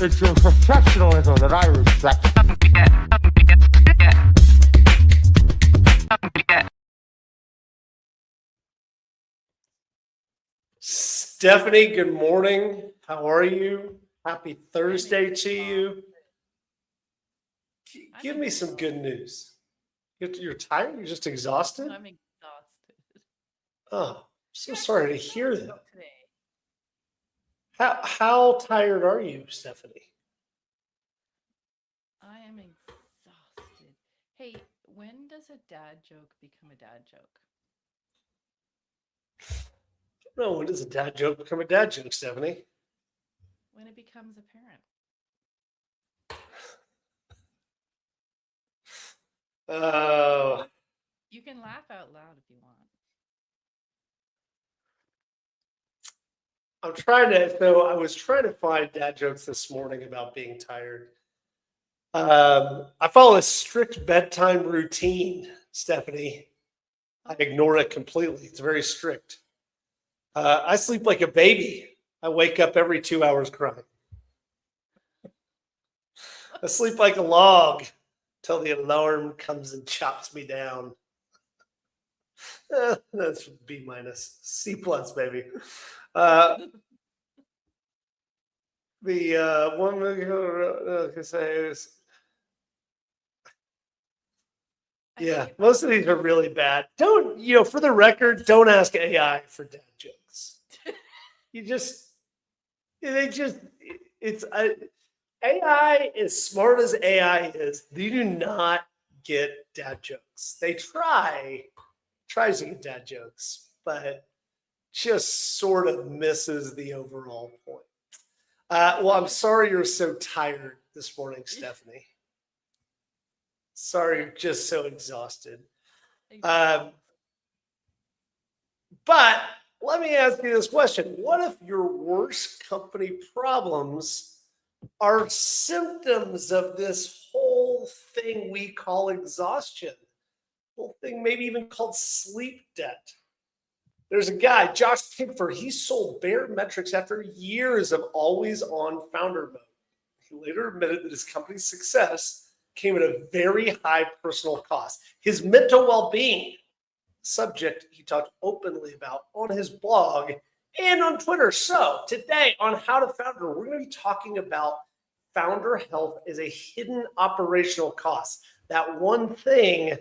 It's your professionalism that I respect. Stephanie, good morning. How are you? Happy Thursday to you. Give me some good news. You're tired? You're just exhausted? I'm exhausted. Oh, so sorry to hear that. How tired are you, Stephanie? I am exhausted. Hey, when does a dad joke become a dad joke? No, when does a dad joke become a dad joke, Stephanie? When it becomes apparent. Oh. You can laugh out loud if you want. I was trying to find dad jokes this morning about being tired. I follow a strict bedtime routine, Stephanie. I ignore it completely. It's very strict. I sleep like a baby. I wake up every 2 hours crying. I sleep like a log till the alarm comes and chops me down. That's B minus, C plus, baby. The one movie say is, yeah, most of these are really bad. Don't, for the record, don't ask AI for dad jokes. It's AI, as smart as AI is, they do not get dad jokes. They tries to get dad jokes, but just sort of misses the overall point. Well, I'm sorry you're so tired this morning, Stephanie. Sorry, you're just so exhausted. But let me ask you this question. What if your worst company problems are symptoms of this whole thing we call exhaustion? Whole thing maybe even called sleep debt. There's a guy, Josh Tinkford, he sold bare metrics after years of always on founder mode. He later admitted that his company's success came at a very high personal cost. His mental well-being, subject he talked openly about on his blog and on Twitter. So today on How to Founder, we're going to be talking about founder health as a hidden operational cost. That one thing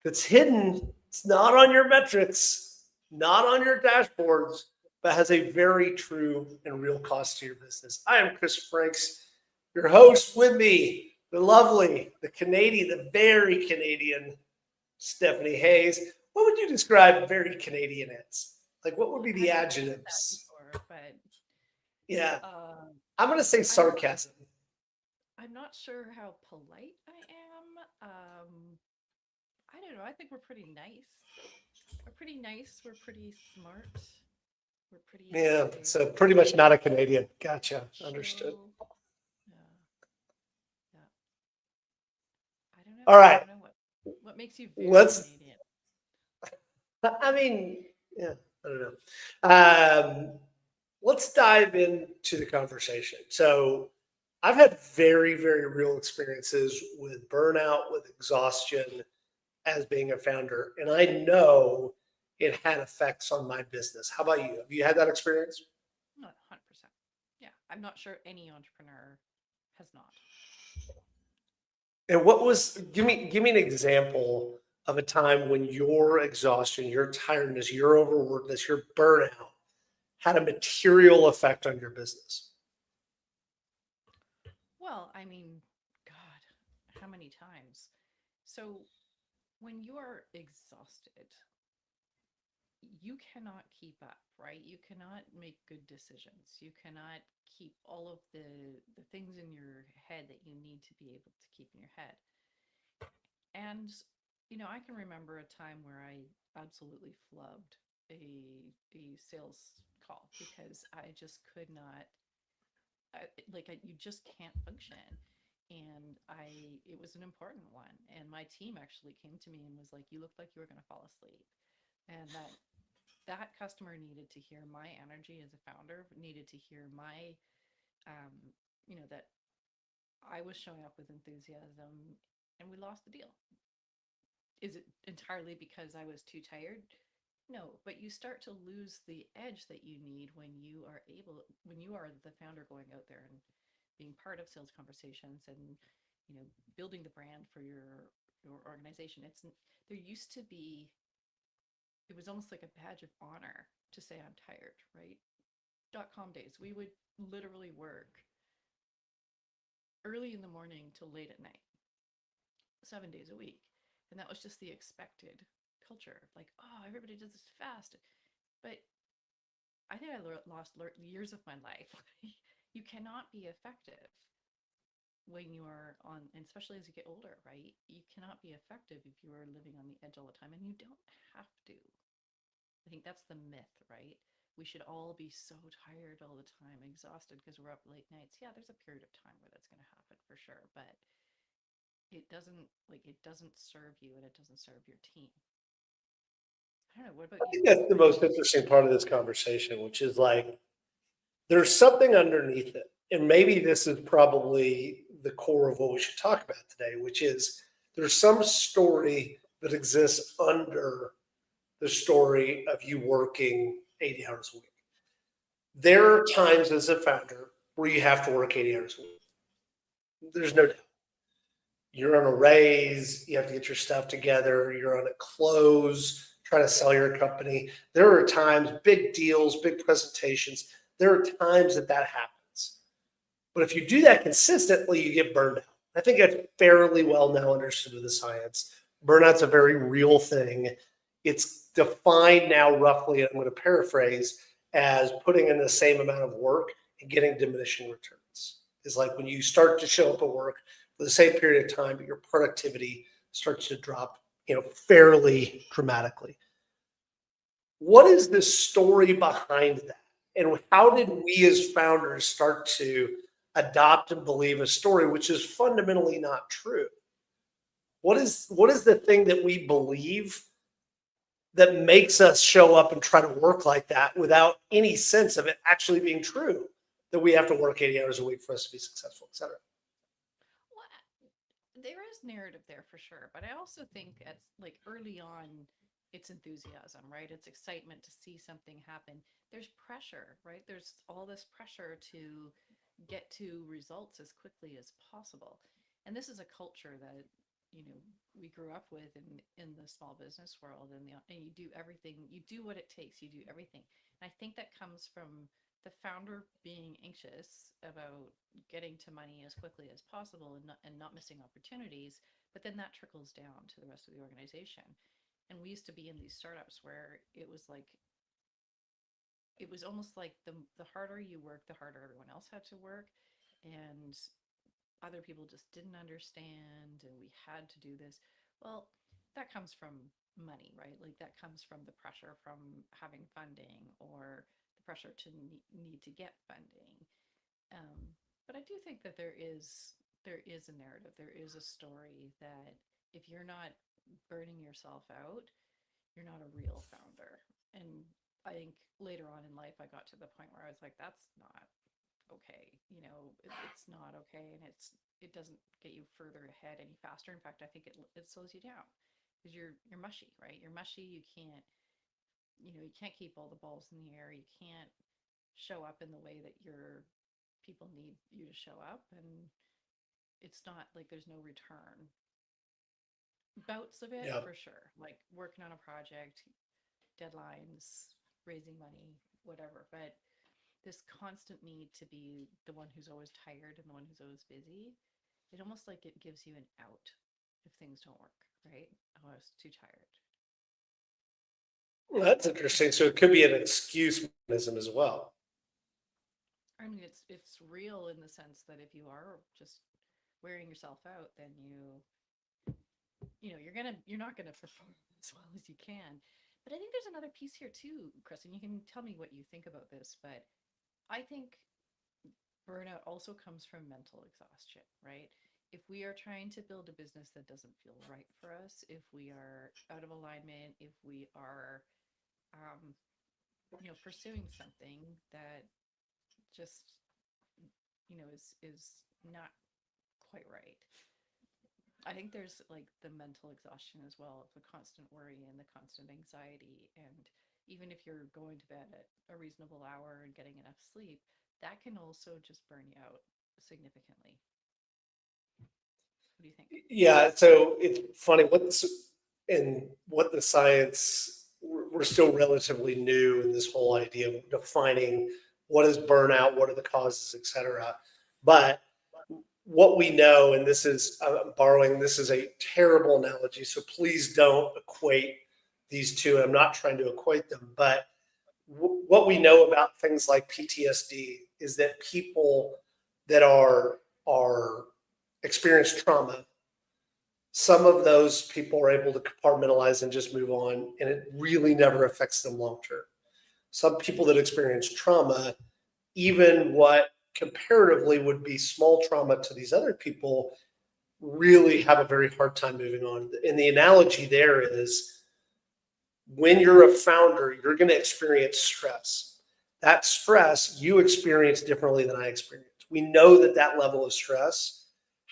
that's hidden, it's not on your metrics, not on your dashboards, but has a very true and real cost to your business. I am Chris Franks, your host. With me, the lovely, the Canadian, the very Canadian Stephanie Hayes. What would you describe very Canadian as? Like, what would be the adjectives? Yeah, I'm going to say sarcasm. I'm not sure how polite I am. I don't know. I think we're pretty nice. We're pretty nice. We're pretty smart. We're pretty. Yeah, so pretty much not a Canadian. Gotcha. Understood. Yeah. I don't know. All right. I don't know what makes you very Canadian. I mean, yeah, I don't know. Let's dive into the conversation. So I've had very, very real experiences with burnout, with exhaustion as being a founder. And I know it had effects on my business. How about you? Have you had that experience? 100%. Yeah. I'm not sure any entrepreneur has not. And give me an example of a time when your exhaustion, your tiredness, your overworkedness, your burnout had a material effect on your business. Well, I mean, God, how many times? So when you are exhausted, you cannot keep up, right? You cannot make good decisions. You cannot keep all of the things in your head that you need to be able to keep in your head. And I can remember a time where I absolutely flubbed a sales call because I just could not, you just can't function. And it was an important one. And my team actually came to me and was like, you looked like you were going to fall asleep. And that customer needed to hear my energy as a founder, needed to hear my, um, that I was showing up with enthusiasm, and we lost the deal. Is it entirely because I was too tired? No, but you start to lose the edge that you need when you are the founder going out there and being part of sales conversations and, building the brand for your organization. There used to be, it was almost like a badge of honor to say I'm tired, right? .com days, we would literally work early in the morning till late at night, 7 days a week. And that was just the expected culture. Like, oh, everybody does this fast. But I think I lost years of my life. You cannot be effective when you are on, and especially as you get older, right? You cannot be effective if you are living on the edge all the time, and you don't have to. I think that's the myth, right? We should all be so tired all the time, exhausted because we're up late nights. Yeah, there's a period of time where that's going to happen for sure, but it doesn't serve you and it doesn't serve your team. I don't know. What about I you? think that's the most interesting part of this conversation, which is like there's something underneath it. And maybe this is probably the core of what we should talk about today, which is there's some story that exists under the story of you working 80 hours a week. There are times as a founder where you have to work 80 hours a week. There's no doubt. You're on a raise, you have to get your stuff together, you're on a close, trying to sell your company. There are times, big deals, big presentations, there are times that happens. But if you do that consistently, you get burned out. I think that's fairly well now understood in the science. Burnout's a very real thing. It's defined now roughly, I'm going to paraphrase, as putting in the same amount of work and getting diminishing returns. It's like when you start to show up at work for the same period of time, but your productivity starts to drop, fairly dramatically. What is the story behind that? And how did we as founders start to adopt and believe a story which is fundamentally not true? What is the thing that we believe that makes us show up and try to work like that without any sense of it actually being true, that we have to work 80 hours a week for us to be successful, et cetera? Well, there is narrative there for sure, but I also think it's like early on, it's enthusiasm, right? It's excitement to see something happen. There's pressure, right? There's all this pressure to get to results as quickly as possible. And this is a culture that, we grew up with in the small business world, and you do everything, you do what it takes, you do everything. And I think that comes from the founder being anxious about getting to money as quickly as possible and not missing opportunities, but then that trickles down to the rest of the organization. And we used to be in these startups where it was almost like the harder you work, the harder everyone else had to work, and other people just didn't understand, and we had to do this. Well, that comes from money, right? Like that comes from the pressure from having funding, or the pressure to need to get funding. But I do think that there is a narrative, there is a story that if you're not burning yourself out, you're not a real founder. And I think later on in life, I got to the point where I was like, that's not okay. It's not okay, and it doesn't get you further ahead any faster. In fact, I think it slows you down because you're mushy, right? You're mushy. You can't keep all the balls in the air. You can't show up in the way that your people need you to show up, and it's not like there's no return. Bouts of it Yeah. for sure, like working on a project, deadlines, raising money, whatever. But this constant need to be the one who's always tired and the one who's always busy, it almost like it gives you an out if things don't work, right? Oh, I was too tired. Well, that's interesting. So it could be an excuse mechanism as well. I mean, it's real in the sense that if you are just wearing yourself out, then you're not gonna perform as well as you can. But I think there's another piece here too, Chris, and you can tell me what you think about this. But I think burnout also comes from mental exhaustion, right? if we are trying to build a business that doesn't feel right for us, if we are out of alignment, if we are, um, pursuing something that just, is not quite right. I think there's like the mental exhaustion as well, the constant worry and the constant anxiety. And even if you're going to bed at a reasonable hour and getting enough sleep, that can also just burn you out significantly. What do you think? Yeah, so it's funny what the science, we're still relatively new in this whole idea of defining what is burnout, what are the causes, et cetera. But what we know, and this is, I'm borrowing, this is a terrible analogy, so please don't equate these two. I'm not trying to equate them, but what we know about things like PTSD is that people that are experience trauma, some of those people are able to compartmentalize and just move on, and it really never affects them long term. Some people that experience trauma, even what comparatively would be small trauma to these other people, really have a very hard time moving on. And the analogy there is when you're a founder, you're going to experience stress. That stress you experience differently than I experience. We know that that level of stress,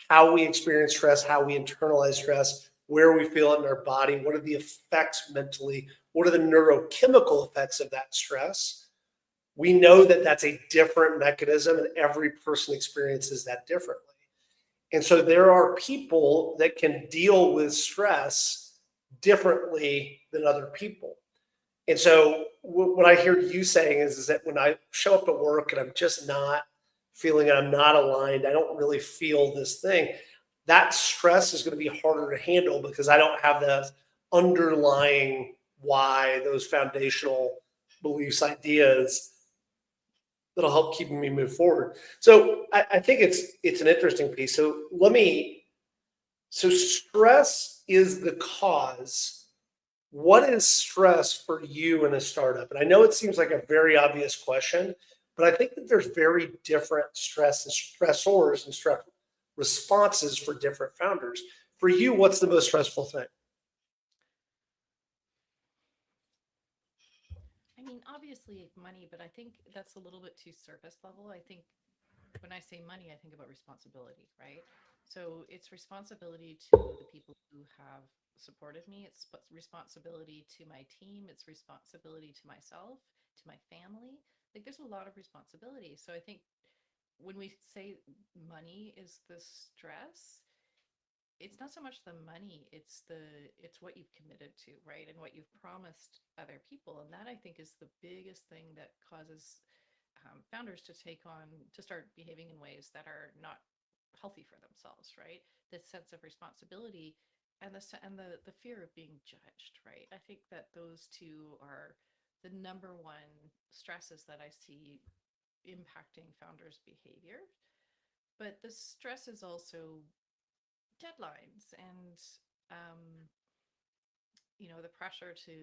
how we experience stress, how we internalize stress, where we feel it in our body, what are the effects mentally, what are the neurochemical effects of that stress. We know that that's a different mechanism and every person experiences that differently. And so there are people that can deal with stress differently than other people. And so what I hear you saying is that when I show up at work and I'm just not feeling I'm not aligned, I don't really feel this thing, that stress is going to be harder to handle because I don't have the underlying why, those foundational beliefs, ideas that'll help keeping me move forward. So I think it's an interesting piece. So stress is the cause. What is stress for you in a startup? And I know it seems like a very obvious question, but I think that there's very different stress and stressors and stress responses for different founders. For you, what's the most stressful thing? I mean, obviously money, but I think that's a little bit too surface level. I think when I say money, I think about responsibility, right? So it's responsibility to the people who have supported me. It's responsibility to my team. It's responsibility to myself, to my family. Like there's a lot of responsibility. So I think when we say money is the stress, it's not so much the money, it's what you've committed to, right? And what you've promised other people. And that I think is the biggest thing that causes founders to start behaving in ways that are not healthy for themselves, right? This sense of responsibility and the fear of being judged, right? I think that those two are the number one stresses that I see impacting founders' behavior. But the stress is also deadlines and um, the pressure to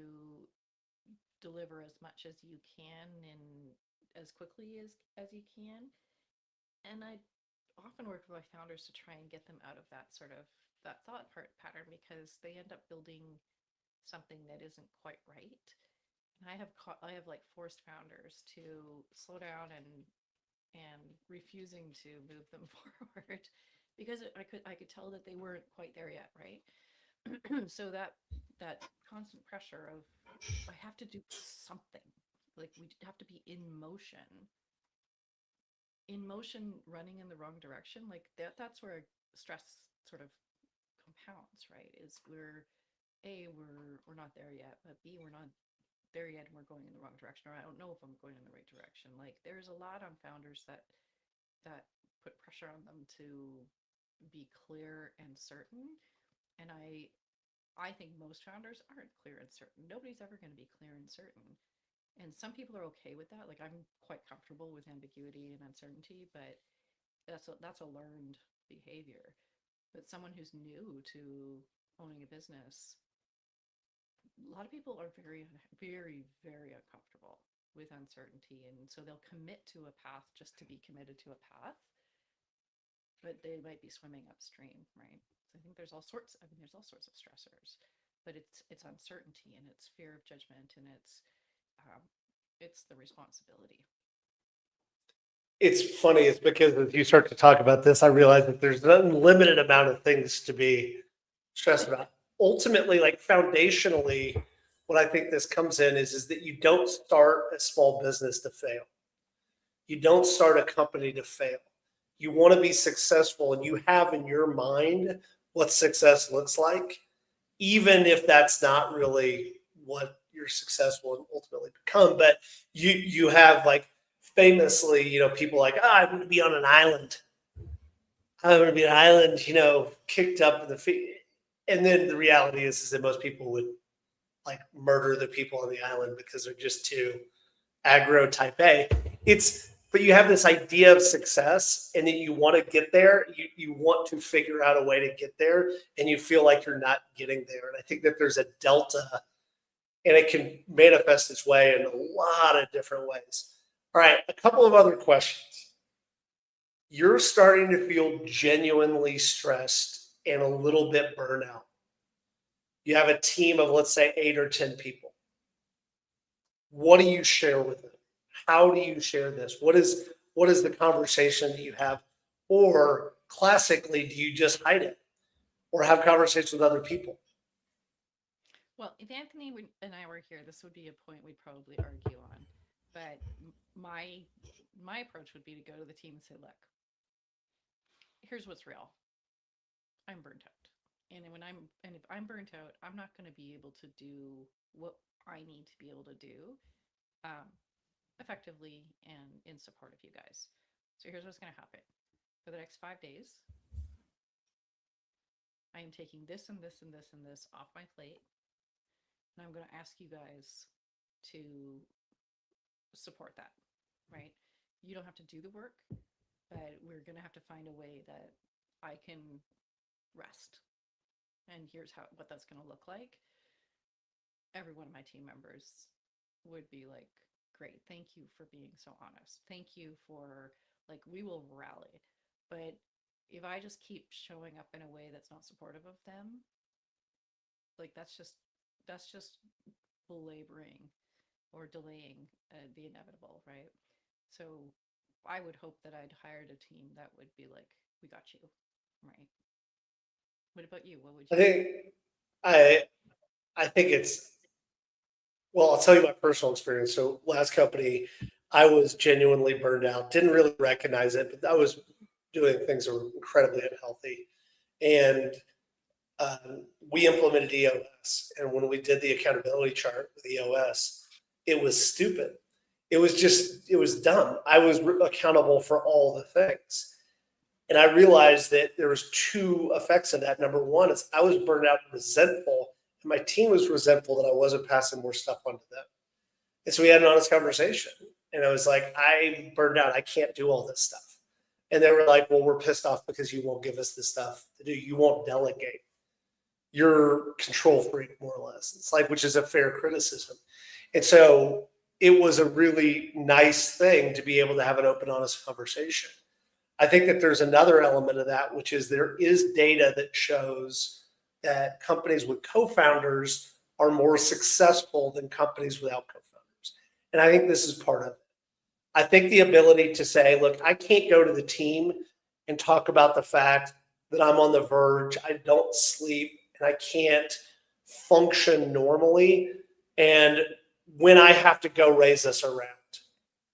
deliver as much as you can and as quickly as you can. And I often work with my founders to try and get them out of that sort of that pattern because they end up building something that isn't quite right. And I have like forced founders to slow down and refusing to move them forward because I could tell that they weren't quite there yet, right? So that constant pressure of I have to do something, like we have to be in motion running in the wrong direction, like that's where stress sort of compounds, right? Is we're not there yet, but B, we're not there yet and we're going in the wrong direction, or I don't know if I'm going in the right direction. Like there's a lot on founders that put pressure on them to be clear and certain. And I think most founders aren't clear and certain. Nobody's ever going to be clear and certain. And some people are okay with that. Like I'm quite comfortable with ambiguity and uncertainty, but that's a learned behavior. But someone who's new to owning a business, a lot of people are very, very, very uncomfortable with uncertainty, and so they'll commit to a path just to be committed to a path. but they might be swimming upstream, right? So I think there's all sorts. I mean, there's all sorts of stressors, but it's uncertainty and it's fear of judgment and um, it's the responsibility. It's funny. It's because as you start to talk about this, I realize that there's an unlimited amount of things to be stressed about. Ultimately, like foundationally, what I think this comes in is that you don't start a small business to fail. You don't start a company to fail. You want to be successful and you have in your mind what success looks like, even if that's not really what your success will ultimately become. But you have like famously, people like, I'm going to be on an island. I'm going to be an island, kicked up in the feet. And then the reality is that most people would like murder the people on the island because they're just too aggro type A. But you have this idea of success and then you want to get there. You want to figure out a way to get there and you feel like you're not getting there. And I think that there's a delta and it can manifest its way in a lot of different ways. All right, a couple of other questions. You're starting to feel genuinely stressed and a little bit burnout. You have a team of, let's say, 8 or 10 people. What do you share with them? How do you share this? What is the conversation that you have? Or classically, do you just hide it or have conversations with other people? Well, if Anthony and I were here, this would be a point we'd probably argue on. But my approach would be to go to the team and say, look, here's what's real. I'm burnt out. And if I'm burnt out, I'm not going to be able to do what I need to be able to do effectively and in support of you guys. So here's what's going to happen. For the next 5 days, I am taking this and this and this and this off my plate. And I'm going to ask you guys to support that, right? You don't have to do the work, but we're going to have to find a way that I can rest. And here's what that's going to look like. Every one of my team members would be like, great, thank you for being so honest. Thank you for, like, we will rally. But if I just keep showing up in a way that's not supportive of them, like that's just belaboring or delaying the inevitable, right? So I would hope that I'd hired a team that would be like, we got you, right? What about you? What would you? I think well, I'll tell you my personal experience. So last company, I was genuinely burned out, didn't really recognize it, but I was doing things that were incredibly unhealthy. And we implemented EOS. And when we did the accountability chart with EOS, it was stupid. It was dumb. I was accountable for all the things. And I realized that there was 2 effects of that. Number one is I was burned out and resentful, and my team was resentful that I wasn't passing more stuff on to them. And so we had an honest conversation. And I was like, I'm burned out. I can't do all this stuff. And they were like, well, we're pissed off because you won't give us this stuff to do. You won't delegate. You're control freak, more or less. It's like, which is a fair criticism. And so it was a really nice thing to be able to have an open, honest conversation. I think that there's another element of that, which is there is data that shows that companies with co-founders are more successful than companies without co-founders. And I think this is part of it. I think the ability to say, look, I can't go to the team and talk about the fact that I'm on the verge, I don't sleep, and I can't function normally. And when I have to go raise this around.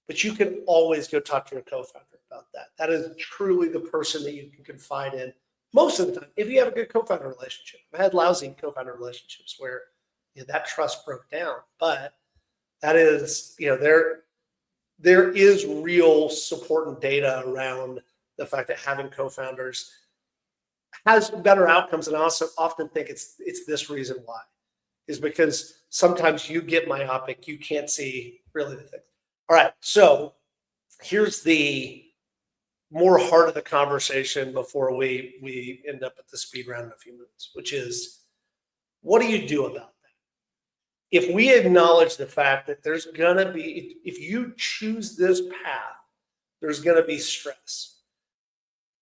But you can always go talk to your co-founder about that. That is truly the person that you can confide in most of the time. If you have a good co-founder relationship, I've had lousy co-founder relationships where that trust broke down. But that is, there is real support and data around the fact that having co-founders has better outcomes. And I also often think it's this reason why, is because sometimes you get myopic, you can't see really the thing. All right, so here's the more heart of the conversation before we end up at the speed round in a few minutes, which is, what do you do about that? If we acknowledge the fact that there's going to be, if you choose this path, there's going to be stress.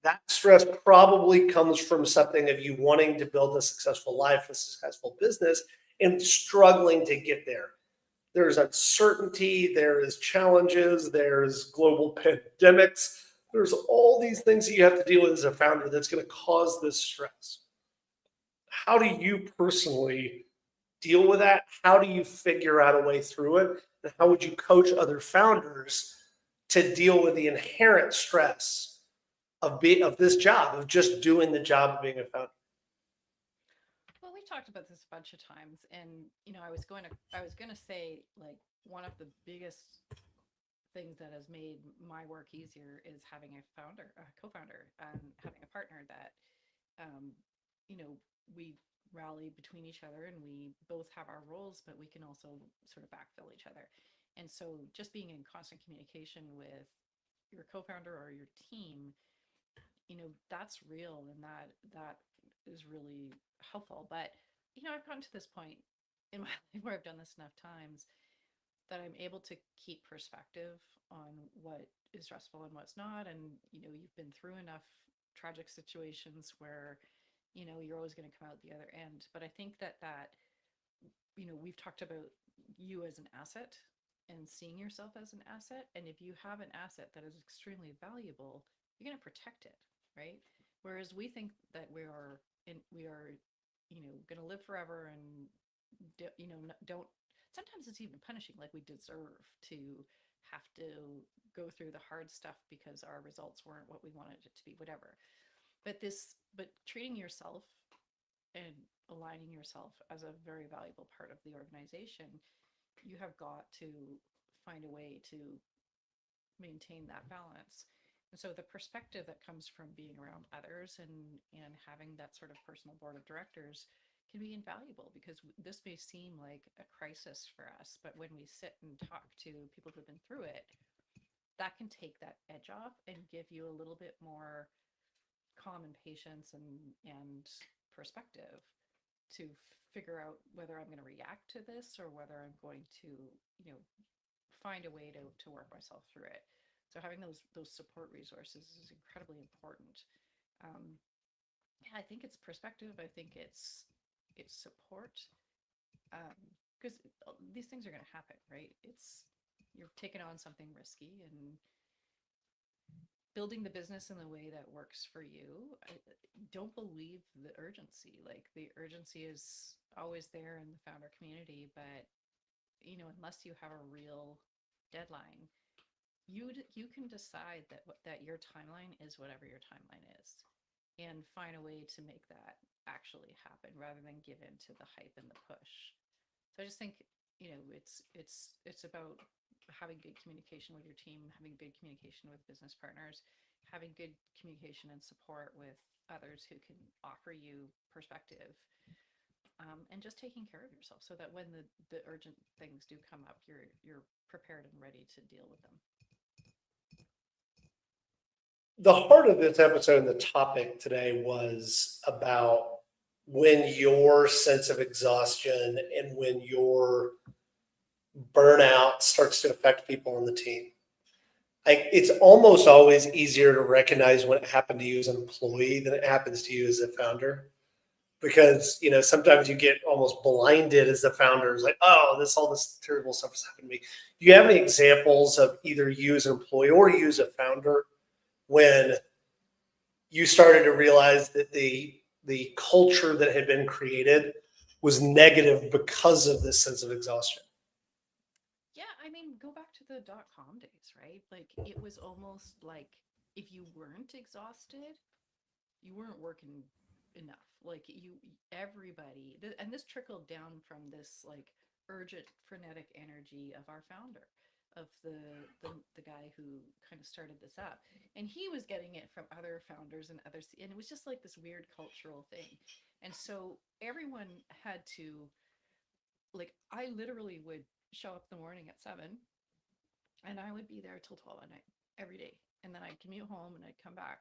That stress probably comes from something of you wanting to build a successful life, a successful business, and struggling to get there. There's uncertainty, there is challenges, there's global pandemics, there's all these things that you have to deal with as a founder that's going to cause this stress. How do you personally deal with that? How do you figure out a way through it? And how would you coach other founders to deal with the inherent stress of this job, of just doing the job of being a founder? Well, we talked about this a bunch of times, and I was going to say, like, one of the biggest things that has made my work easier is having a co-founder, and having a partner that, um, you know, we rally between each other, and we both have our roles, but we can also sort of backfill each other. And so, just being in constant communication with your co-founder or your team, that's real, and that is really helpful. But I've gotten to this point in my life where I've done this enough times that I'm able to keep perspective on what is stressful and what's not. And you've been through enough tragic situations where you're always going to come out the other end. But I think that we've talked about you as an asset and seeing yourself as an asset. And if you have an asset that is extremely valuable, you're going to protect it, right? Whereas we think that we are going to live forever, and don't. Sometimes it's even punishing, like we deserve to have to go through the hard stuff because our results weren't what we wanted it to be, whatever. But treating yourself and aligning yourself as a very valuable part of the organization, you have got to find a way to maintain that balance. And so the perspective that comes from being around others and having that sort of personal board of directors can be invaluable, because this may seem like a crisis for us, but when we sit and talk to people who've been through it, that can take that edge off and give you a little bit more calm and patience and perspective to figure out whether I'm going to react to this or whether I'm going to, you know, find a way to work myself through it. So having those support resources is incredibly important. Um, yeah, I think it's perspective. I think it's support, because these things are going to happen, right? It's You're taking on something risky and building the business in the way that works for you. I don't believe the urgency. Like, the urgency is always there in the founder community, but unless you have a real deadline, you can decide that your timeline is whatever your timeline is, and find a way to make that actually happen rather than give in to the hype and the push. So I just think it's about having good communication with your team, having good communication with business partners, having good communication and support with others who can offer you perspective, and just taking care of yourself so that when the urgent things do come up, you're prepared and ready to deal with them. The heart of this episode and the topic today was about when your sense of exhaustion and when your burnout starts to affect people on the team. It's almost always easier to recognize when it happened to you as an employee than it happens to you as a founder, because sometimes you get almost blinded as the founder. Is like, oh, all this terrible stuff has happened to me. Do you have any examples of either you as an employee or you as a founder when you started to realize that the culture that had been created was negative because of this sense of exhaustion? Yeah, I mean, go back to the .com days, right? Like, it was almost like if you weren't exhausted, you weren't working enough. Like, everybody, and this trickled down from this like urgent, frenetic energy of our founder, of the guy who kind of started this up, and he was getting it from other founders and others, and it was just like this weird cultural thing. And so everyone had to, like, I literally would show up in the morning at 7, and I would be there till 12 at night every day. And then I'd commute home and I'd come back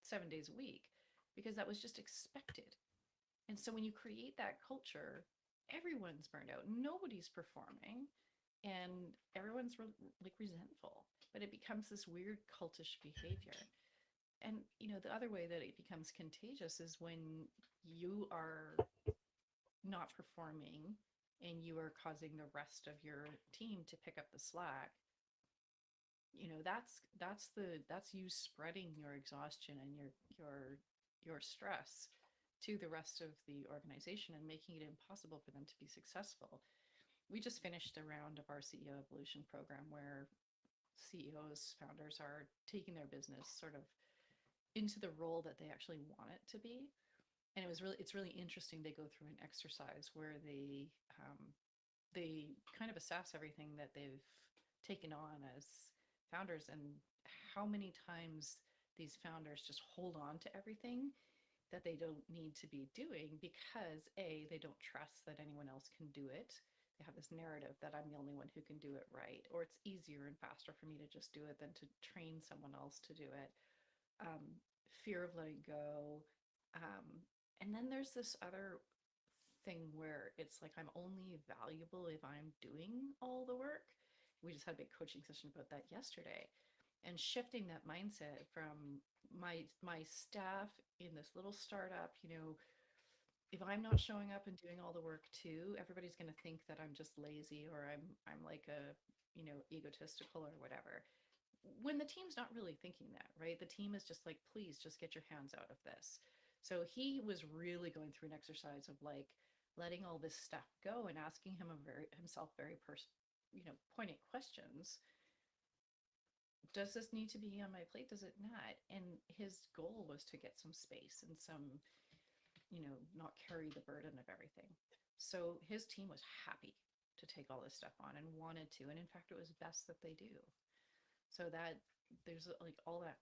7 days a week, because that was just expected. And so when you create that culture, everyone's burned out, nobody's performing, and everyone's like resentful. But it becomes this weird cultish behavior. And the other way that it becomes contagious is when you are not performing and you are causing the rest of your team to pick up the slack. That's you spreading your exhaustion and your stress to the rest of the organization and making it impossible for them to be successful. We just finished a round of our CEO evolution program where CEOs, founders are taking their business sort of into the role that they actually want it to be. And it's really interesting. They go through an exercise where they kind of assess everything that they've taken on as founders and how many times these founders just hold on to everything that they don't need to be doing because they don't trust that anyone else can do it. They have this narrative that I'm the only one who can do it right, or it's easier and faster for me to just do it than to train someone else to do it. Fear of letting go. And then there's this other thing where it's like I'm only valuable if I'm doing all the work. We just had a big coaching session about that yesterday. And shifting that mindset from my staff in this little startup, if I'm not showing up and doing all the work too, everybody's going to think that I'm just lazy or I'm like a, egotistical or whatever. When the team's not really thinking that, right? The team is just like, please just get your hands out of this. So he was really going through an exercise of like letting all this stuff go and asking himself very poignant questions. Does this need to be on my plate? Does it not? And his goal was to get some space and some, not carry the burden of everything. So his team was happy to take all this stuff on and wanted to. And in fact, it was best that they do. So that there's like all that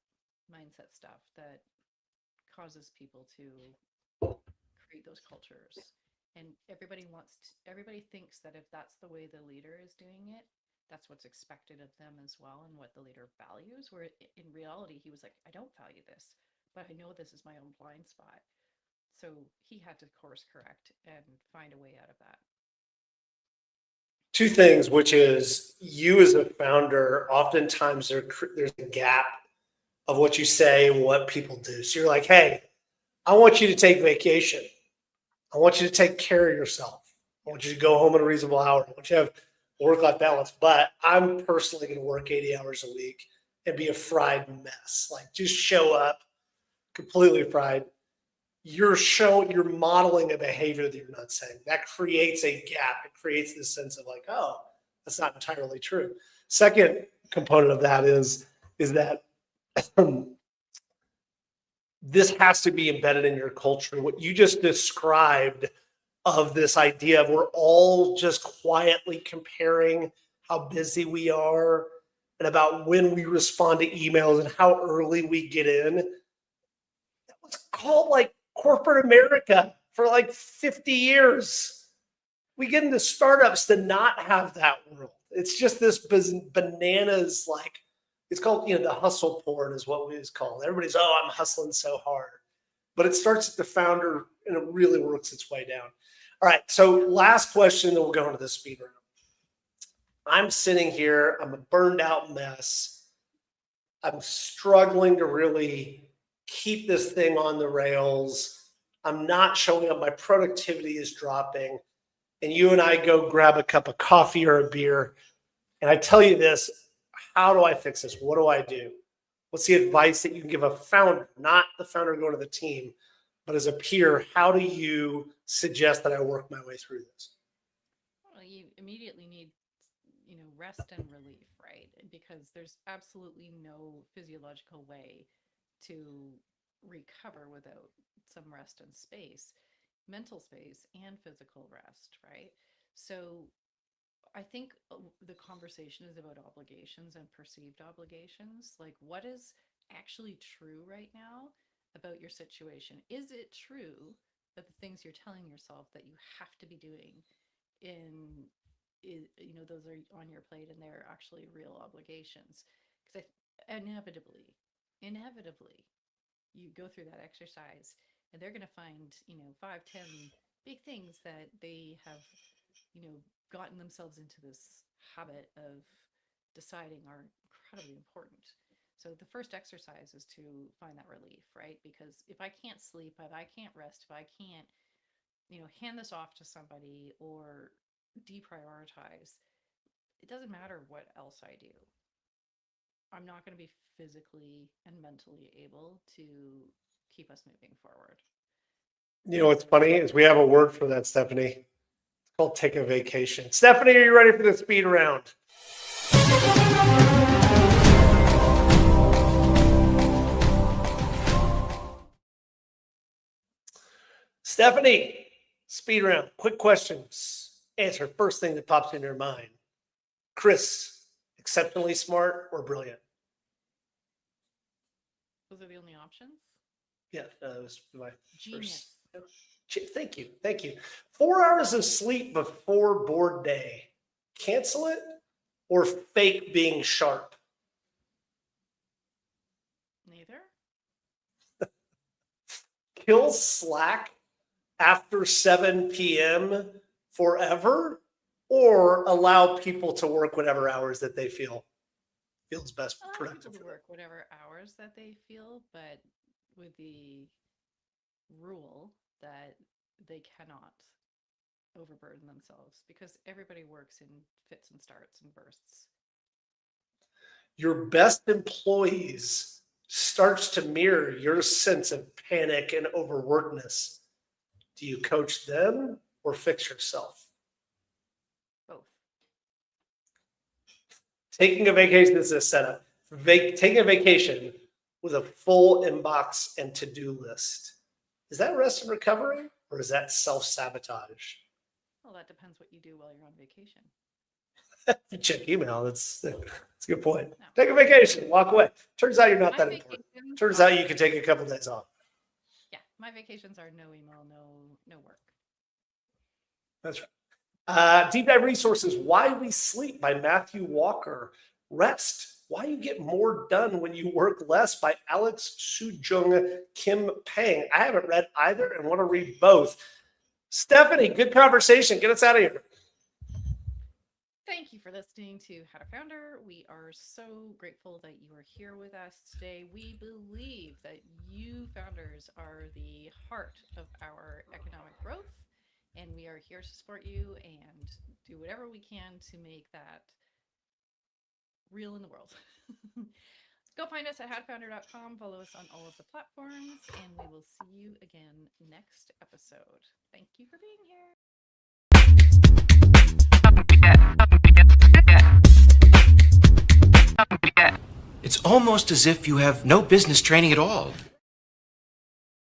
mindset stuff that causes people to create those cultures. And everybody thinks that if that's the way the leader is doing it, that's what's expected of them as well and what the leader values. Where in reality, he was like, I don't value this, but I know this is my own blind spot. So he had to course correct and find a way out of that. Two things, which is you as a founder, oftentimes there's a gap of what you say and what people do. So you're like, hey, I want you to take vacation. I want you to take care of yourself. I want you to go home at a reasonable hour. I want you to have work-life balance. But I'm personally going to work 80 hours a week and be a fried mess. Like just show up completely fried. You're modeling a behavior that you're not saying. That creates a gap. It creates this sense of like, oh, that's not entirely true. Second component of that is that this has to be embedded in your culture. What you just described of this idea of we're all just quietly comparing how busy we are and about when we respond to emails and how early we get in. That was called like corporate America for like 50 years. We get into startups to not have that world. It's just this bananas, like it's called, the hustle porn is what it's called. Everybody's, oh, I'm hustling so hard. But it starts at the founder and it really works its way down. All right. So last question, then we'll go into the speed round. I'm sitting here, I'm a burned out mess. I'm struggling to really keep this thing on the rails. I'm not showing up. My productivity is dropping. And you and I go grab a cup of coffee or a beer. And I tell you this, how do I fix this? What do I do? What's the advice that you can give a founder, not the founder going to the team, but as a peer, how do you suggest that I work my way through this? Well, you immediately need, rest and relief, right? Because there's absolutely no physiological way to recover without some rest and space, mental space and physical rest, right? So I think the conversation is about obligations and perceived obligations. Like, what is actually true right now about your situation? Is it true that the things you're telling yourself that you have to be doing in those are on your plate and they're actually real obligations? Because inevitably you go through that exercise and they're going to find 5, 10 big things that they have gotten themselves into this habit of deciding are incredibly important. So the first exercise is to find that relief, right? Because if I can't sleep, if I can't rest, if I can't, hand this off to somebody or deprioritize, it doesn't matter what else I do. I'm not going to be physically and mentally able to keep us moving forward. You know what's funny is we have a word for that, Stephanie. It's called take a vacation. Stephanie, are you ready for the speed round? Stephanie, speed round. Quick questions. Answer first thing that pops in your mind. Chris, exceptionally smart or brilliant? Those are the only options? Yeah, that was my Genius. first. Thank you. Thank you. 4 hours of sleep before board day. Cancel it or fake being sharp? Neither. Kill Slack after 7 p.m. forever, or allow people to work whatever hours that they feels best Allow productive people to for them. work whatever hours that they feel, but with the rule that they cannot overburden themselves because everybody works in fits and starts and bursts. Your best employees starts to mirror your sense of panic and overworkedness. Do you coach them or fix yourself? Both. Taking a vacation is a setup. Taking a vacation with a full inbox and to-do list. Is that rest and recovery or is that self-sabotage? Well, that depends what you do while you're on vacation. You check email. That's a good point. No. Take a vacation, walk away. Turns out you're not My that important. vacations Turns out are- you can take a couple days off. Yeah, my vacations are no email, no work. That's right. Deep Dive Resources, Why We Sleep by Matthew Walker. Rest, Why You Get More Done When You Work Less by Alex Sujung Kim Pang. I haven't read either and want to read both. Stephanie, good conversation. Get us out of here. Thank you for listening to How to Founder. We are so grateful that you are here with us today. We believe that you founders are the heart of our economic growth, and we are here to support you and do whatever we can to make that real in the world. Go find us at howtofounder.com. Follow us on all of the platforms, and we will see you again next episode. Thank you for being here. It's almost as if you have no business training at all.